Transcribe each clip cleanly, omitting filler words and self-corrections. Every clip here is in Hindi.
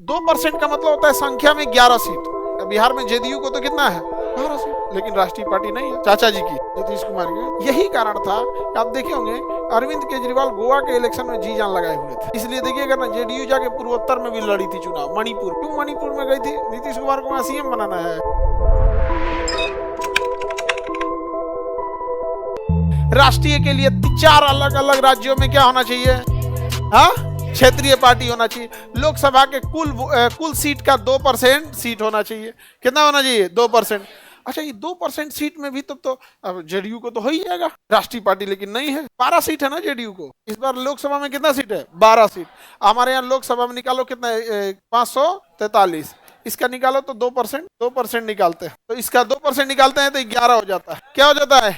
2% का मतलब होता है संख्या में 11 सीट। बिहार में जेडीयू को तो कितना है, 12 सीट, लेकिन राष्ट्रीय पार्टी नहीं है चाचा जी की, नीतीश कुमार की। यही कारण था कि आप देखे होंगे अरविंद केजरीवाल गोवा के इलेक्शन में जी जान लगाए हुए थे। इसलिए देखिएगा ना, जेडीयू जाके पूर्वोत्तर में भी लड़ी थी चुनाव। मणिपुर, क्यों मणिपुर में गई थी? नीतीश कुमार को वहां सीएम बनाना है। राष्ट्रीय के लिए 4 अलग अलग राज्यों में क्या होना चाहिए, हाँ, क्षेत्रीय पार्टी होना चाहिए। लोकसभा के कुल सीट का 2% सीट होना चाहिए। कितना होना चाहिए? 2%। अच्छा, ये 2% सीट में भी तो अब जेडीयू को तो हो ही जाएगा, राष्ट्रीय पार्टी लेकिन नहीं है। 12 सीट है ना जेडीयू को। इस बार लोकसभा में कितना सीट है? 12 सीट। हमारे यहाँ लोकसभा में निकालो कितना है? 543। इसका निकालो तो 2% निकालते हैं, तो इसका 2% निकालते हैं तो 11 हो जाता है। क्या हो जाता है?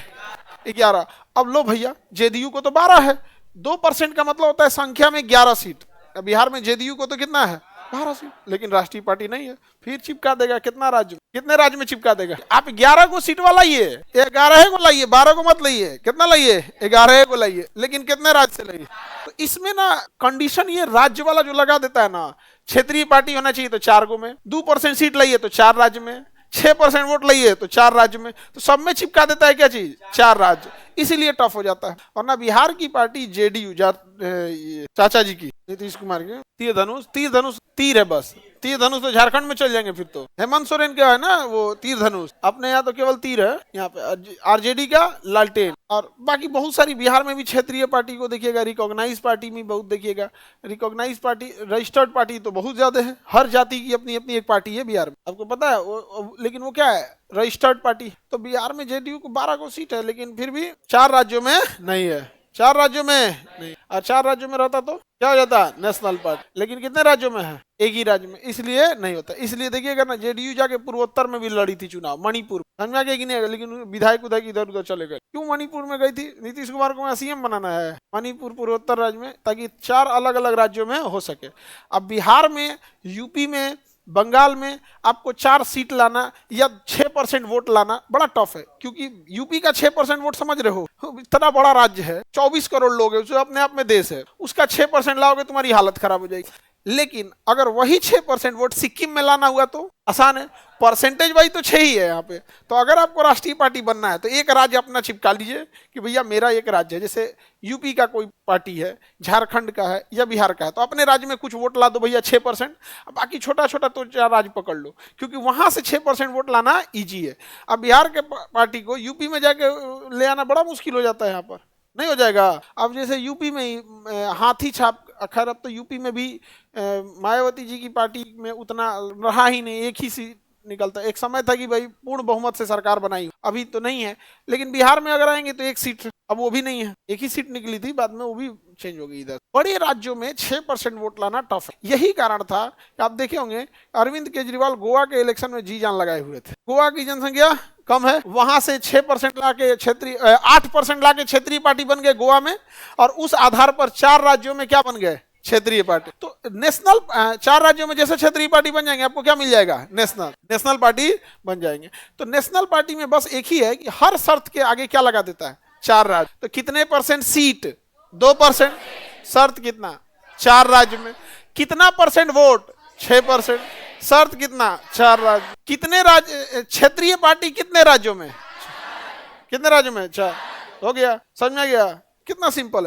11। अब लो भैया, जेडीयू को तो 12 है, 2% का मतलब होता है संख्या में 11 सीट। बिहार में जेडीयू को तो कितना है? 12 सीट, लेकिन राष्ट्रीय पार्टी नहीं है। फिर चिपका देगा कितना राज्य, कितने राज्य में चिपका देगा? आप 11 को सीट वाला लाइए, 11 को लाइए, 12 को मत लाइए। कितना लाइए? 11 को लाइए, लेकिन कितने राज्य से लाइए? तो इसमें ना कंडीशन ये राज्य वाला जो लगा देता है ना, क्षेत्रीय पार्टी होना चाहिए तो 4 को में, 2% सीट लाइए तो 4 राज्य में, 6% वोट लाइए तो 4 राज्य में, तो सब में चिपका देता है क्या चीज? 4 राज्य। इसीलिए टफ हो जाता है। वरना बिहार की पार्टी जेडीयू चाचा जी की, नीतीश कुमार की, तीर धनुष तीर है बस। तीर धनुष तो झारखंड में चल जाएंगे फिर तो। हेमंत सोरेन क्या है ना, वो तीर धनुष। अपने यहाँ तो केवल तीर है, यहाँ पे आरजेडी का लालटेन। और बाकी बहुत सारी बिहार में भी क्षेत्रीय पार्टी को देखिएगा, रिकॉग्नाइज पार्टी में बहुत देखिएगा। रिकॉग्नाइज पार्टी, रजिस्टर्ड पार्टी तो बहुत ज्यादा है। हर जाति की अपनी अपनी एक पार्टी है बिहार में, आपको पता है। लेकिन वो क्या है? Registered party. तो बिहार में जेडीयू को 12 को सीट है, लेकिन फिर भी 4 राज्यों में नहीं है। 4 राज्यों में नहीं, और 4 राज्यों में रहता तो क्या हो जाता? National party. लेकिन कितने राज्यों में है? एक ही राज्य में, इसलिए नहीं होता। इसलिए देखिएगा ना, जेडीयू जाके पूर्वोत्तर में भी लड़ी थी चुनाव। मणिपुर, समझ में आ गया कि नहीं? लेकिन विधायक उधायक इधर उधर चले गए। क्यों मणिपुर में गई थी? नीतीश कुमार को वहां सीएम बनाना है, मणिपुर पूर्वोत्तर राज्य में, ताकि 4 अलग अलग राज्यों में हो सके। अब बिहार में, यूपी में, बंगाल में आपको 4 सीट लाना या 6% वोट लाना बड़ा टफ है। क्योंकि यूपी का 6% वोट, समझ रहे हो, इतना बड़ा राज्य है, 24 करोड़ लोग है, उसमें अपने आप में देश है। उसका 6% लाओगे, तुम्हारी हालत खराब हो जाएगी। लेकिन अगर वही 6% वोट सिक्किम में लाना हुआ तो आसान है। परसेंटेज वाइज तो 6 ही है यहाँ पे। तो अगर आपको राष्ट्रीय पार्टी बनना है तो एक राज्य अपना चिपका लीजिए कि भैया मेरा एक राज्य है। जैसे यूपी का कोई पार्टी है, झारखंड का है या बिहार का है, तो अपने राज्य में कुछ वोट ला दो भैया 6%। बाकी छोटा छोटा तो 4 राज्य पकड़ लो, क्योंकि वहां से 6% वोट लाना ईजी है। अब बिहार के पार्टी को यूपी में जाके ले आना बड़ा मुश्किल हो जाता है, यहाँ पर नहीं हो जाएगा। अब जैसे यूपी में ही हाथी छाप, खैर अब तो यूपी में भी मायावती जी की पार्टी में उतना रहा ही नहीं, एक ही सीट निकलता। एक समय था कि भाई पूर्ण बहुमत से सरकार बनाई, अभी तो नहीं है। लेकिन बिहार में अगर आएंगे तो 1 सीट, अब वो भी नहीं है। एक ही सीट निकली थी, बाद में वो भी चेंज हो गई। इधर बड़े राज्यों में 6% वोट लाना टफ है। यही कारण था कि आप देखे होंगे अरविंद केजरीवाल गोवा के इलेक्शन में जी जान लगाए हुए थे। गोवा की जनसंख्या कम है, वहां से 6% लाके क्षेत्रीय, 8% लाके क्षेत्रीय पार्टी बन गए गोवा में। और उस आधार पर 4 राज्यों में क्या बन गए? क्षेत्रीय पार्टी। तो नेशनल 4 राज्यों में जैसे क्षेत्रीय पार्टी बन जाएंगे, आपको क्या मिल जाएगा? नेशनल पार्टी बन जाएंगे। तो नेशनल पार्टी में बस एक ही है कि हर शर्त के आगे क्या लगा देता है? 4 राज्य। तो कितने % सीट? 2%। शर्त कितना? 4 राज्य में। कितना % वोट? 6%। शर्त कितना? 4 राज्य। कितने राज्य? क्षेत्रीय पार्टी कितने राज्यों में? कितने राज्यों में? 4। हो गया, समझ में आ गया? कितना सिंपल है।